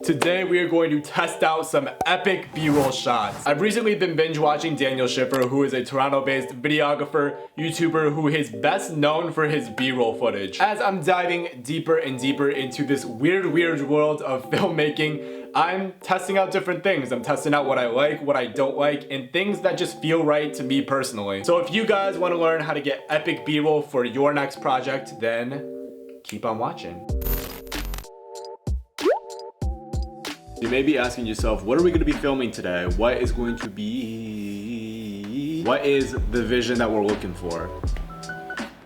Today we are going to test out some epic B-roll shots. I've recently been binge watching Daniel Schiffer, who is a Toronto-based videographer, YouTuber who is best known for his B-roll footage. As I'm diving deeper and deeper into this weird world of filmmaking, I'm testing out different things. I'm testing out what I like, what I don't like, and things that just feel right to me personally. So if you guys want to learn how to get epic B-roll for your next project, then keep on watching. You may be asking yourself, what are we going to be filming today? What is the vision that we're looking for?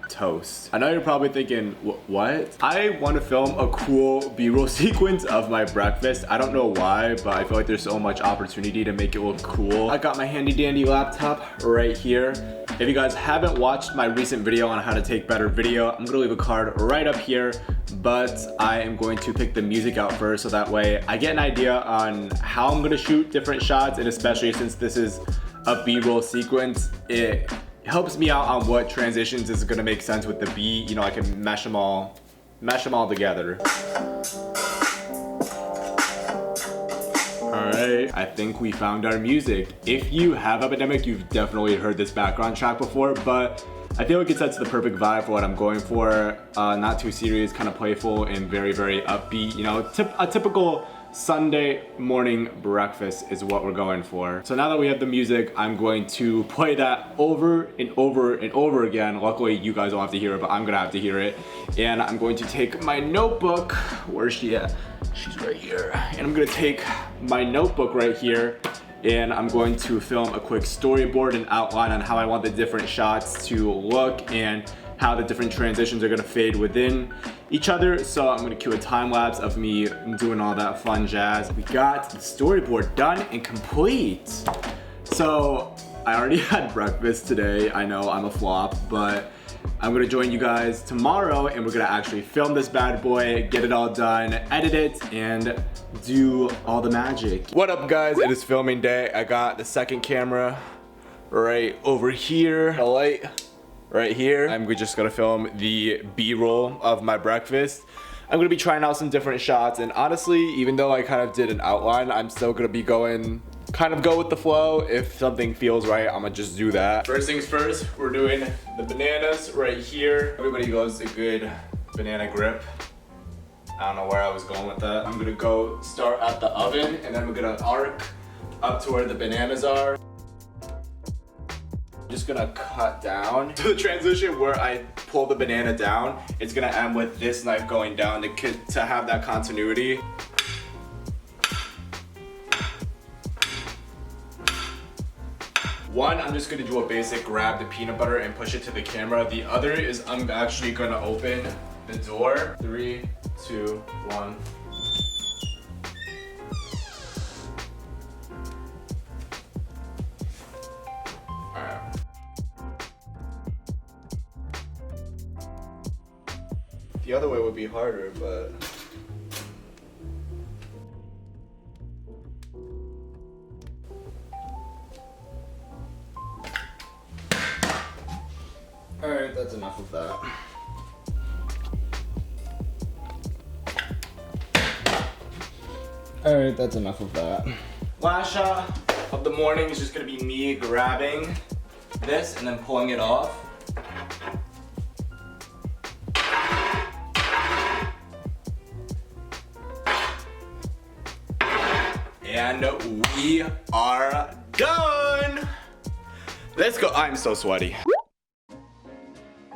Toast. I know you're probably thinking, what? I want to film a cool B-roll sequence of my breakfast. I don't know why, but I feel like there's so much opportunity to make it look cool. I got my handy dandy laptop right here. If you guys haven't watched my recent video on how to take better video, I'm gonna leave a card right up here, but I am going to pick the music out first so that way I get an idea on how I'm gonna shoot different shots, and especially since this is a B-roll sequence, it helps me out on what transitions is gonna make sense with the beat. You know, I can mesh them all together. Alright, I think we found our music. If you have Epidemic, you've definitely heard this background track before, but I feel like it sets the perfect vibe for what I'm going for. Not too serious, kind of playful and very upbeat. You know, a typical Sunday morning breakfast is what we're going for. So now that we have the music, I'm going to play that over and over again. Luckily, you guys don't have to hear it, but I'm gonna have to hear it. And I'm going to take my notebook. Where's she at? She's right here. And I'm gonna take my notebook right here, and I'm going to film a quick storyboard and outline on how I want the different shots to look and how the different transitions are gonna fade within each other. So I'm gonna cue a time lapse of me doing all that fun jazz. We got the storyboard done and complete. So I already had breakfast today. I know I'm a flop, but I'm gonna join you guys tomorrow and we're gonna actually film this bad boy, get it all done, edit it, and do all the magic. What up guys, it is filming day. I got the second camera right over here, a light right here. I'm just gonna film the B-roll of my breakfast. I'm gonna be trying out some different shots, and honestly, even though I kind of did an outline, I'm still gonna be go with the flow. If something feels right, I'm gonna just do that. First things first, we're doing the bananas right here. Everybody loves a good banana grip. I don't know where I was going with that. I'm gonna go start at the oven, and then we're gonna arc up to where the bananas are. I'm just gonna cut down to the transition where I pull the banana down. It's gonna end with this knife going down to have that continuity. One, I'm just gonna do a basic grab the peanut butter and push it to the camera. The other is I'm actually gonna open the door. 3, 2, 1. Alright. The other way would be harder, but alright, that's enough of that. Alright, that's enough of that. Last shot of the morning is just gonna be me grabbing this and then pulling it off. And we are done! Let's go. I'm so sweaty.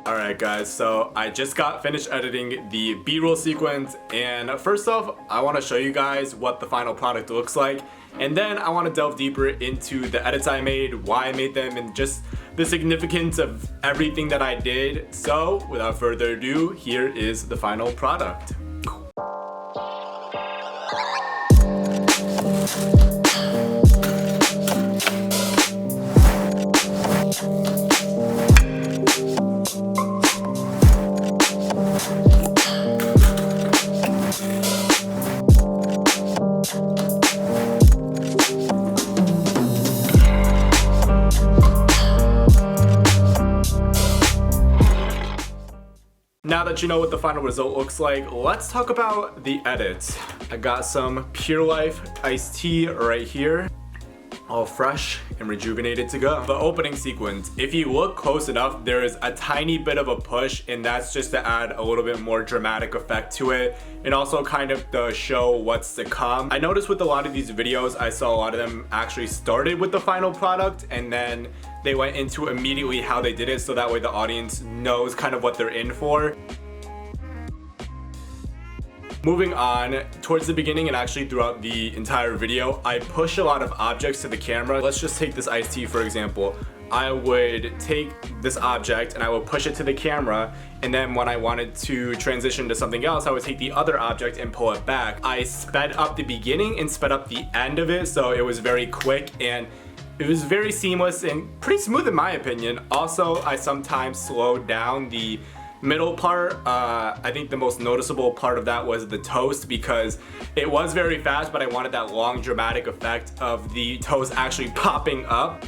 Alright guys, so I just got finished editing the B-roll sequence, and first off, I want to show you guys what the final product looks like, and then I want to delve deeper into the edits I made, why I made them, and just the significance of everything that I did. So without further ado, here is the final product. Now that you know what the final result looks like, let's talk about the edits. I got some Pure Life iced tea right here, all fresh and rejuvenated to go. The opening sequence, if you look close enough, there is a tiny bit of a push, and that's just to add a little bit more dramatic effect to it, and also kind of to show what's to come. I noticed with a lot of these videos, I saw a lot of them actually started with the final product, and then they went into immediately how they did it, so that way the audience knows kind of what they're in for. Moving on, towards the beginning and actually throughout the entire video, I push a lot of objects to the camera. Let's just take this iced tea for example. I would take this object and I would push it to the camera, and then when I wanted to transition to something else, I would take the other object and pull it back. I sped up the beginning and sped up the end of it, so it was very quick and it was very seamless and pretty smooth in my opinion. Also, I sometimes slowed down the middle part. I think the most noticeable part of that was the toast, because it was very fast, but I wanted that long dramatic effect of the toast actually popping up.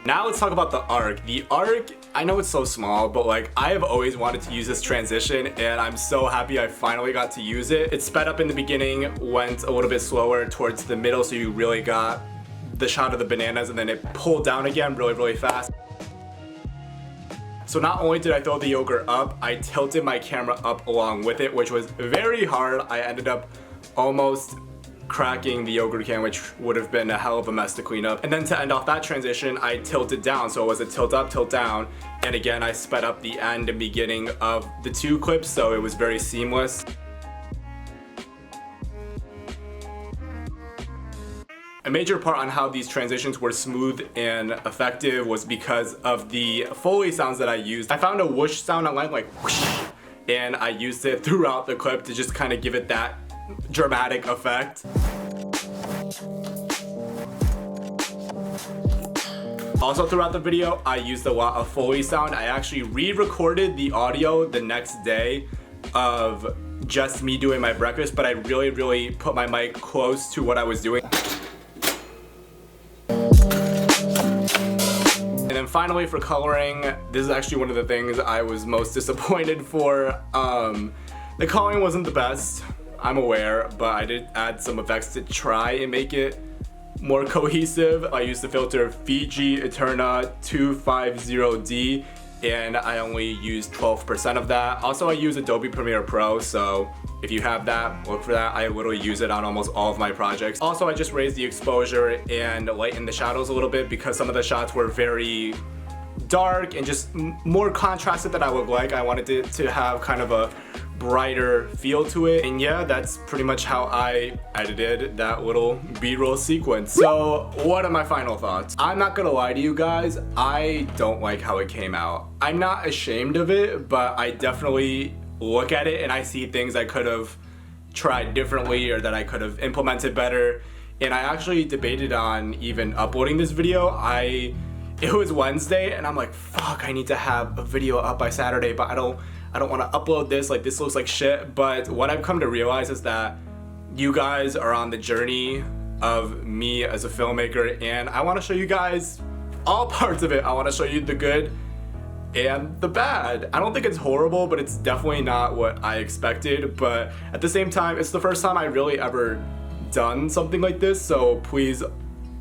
Now let's talk about the arc. The arc, I know it's so small, but like I have always wanted to use this transition, and I'm so happy I finally got to use it. It sped up in the beginning, went a little bit slower towards the middle, so you really got the shot of the bananas, and then it pulled down again really fast. So not only did I throw the yogurt up, I tilted my camera up along with it, which was very hard. I ended up almost cracking the yogurt can, which would have been a hell of a mess to clean up. And then to end off that transition, I tilted down, so it was a tilt up, tilt down, and again I sped up the end and beginning of the two clips, so it was very seamless. A major part on how these transitions were smooth and effective was because of the Foley sounds that I used. I found a whoosh sound online, like whoosh, and I used it throughout the clip to just kind of give it that dramatic effect. Also throughout the video, I used a lot of Foley sound. I actually re-recorded the audio the next day of just me doing my breakfast, but I really put my mic close to what I was doing. And then finally for coloring, this is actually one of the things I was most disappointed for. The coloring wasn't the best, I'm aware, but I did add some effects to try and make it more cohesive. I used the filter Fiji Eterna 250D, and I only used 12% of that. Also, I use Adobe Premiere Pro, so if you have that, look for that. I literally use it on almost all of my projects. Also, I just raised the exposure and lightened the shadows a little bit because some of the shots were very dark and just more contrasted than I would like. I wanted it to have kind of a brighter feel to it, and yeah, that's pretty much how I edited that little B-roll sequence. So what are my final thoughts? I'm not gonna lie to you guys, I don't like how it came out. I'm not ashamed of it, but I definitely look at it and I see things I could have tried differently or that I could have implemented better, and I actually debated on even uploading this video. It was Wednesday and I'm like, fuck, I need to have a video up by Saturday, but I don't want to upload this, like this looks like shit. But what I've come to realize is that you guys are on the journey of me as a filmmaker, and I want to show you guys all parts of it. I want to show you the good and the bad. I don't think it's horrible, but it's definitely not what I expected. But at the same time, it's the first time I really ever done something like this, so please,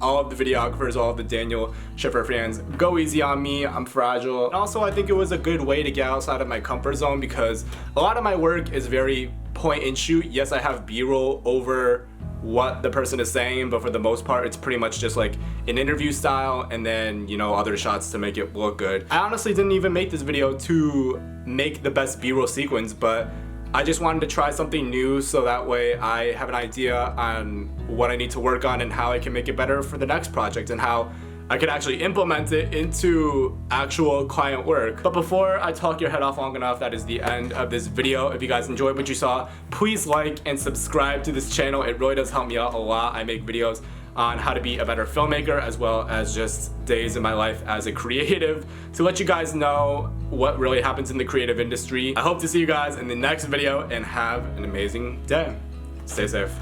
all of the videographers, all of the Daniel Schiffer fans, go easy on me, I'm fragile. And also, I think it was a good way to get outside of my comfort zone because a lot of my work is very point and shoot. Yes, I have B-roll over what the person is saying, but for the most part, it's pretty much just like an interview style and then, you know, other shots to make it look good. I honestly didn't even make this video to make the best B-roll sequence, but I just wanted to try something new so that way I have an idea on what I need to work on and how I can make it better for the next project and how I can actually implement it into actual client work. But before I talk your head off long enough, that is the end of this video. If you guys enjoyed what you saw, please like and subscribe to this channel. It really does help me out a lot. I make videos on how to be a better filmmaker as well as just days in my life as a creative to let you guys know what really happens in the creative industry. I hope to see you guys in the next video and have an amazing day. Stay safe.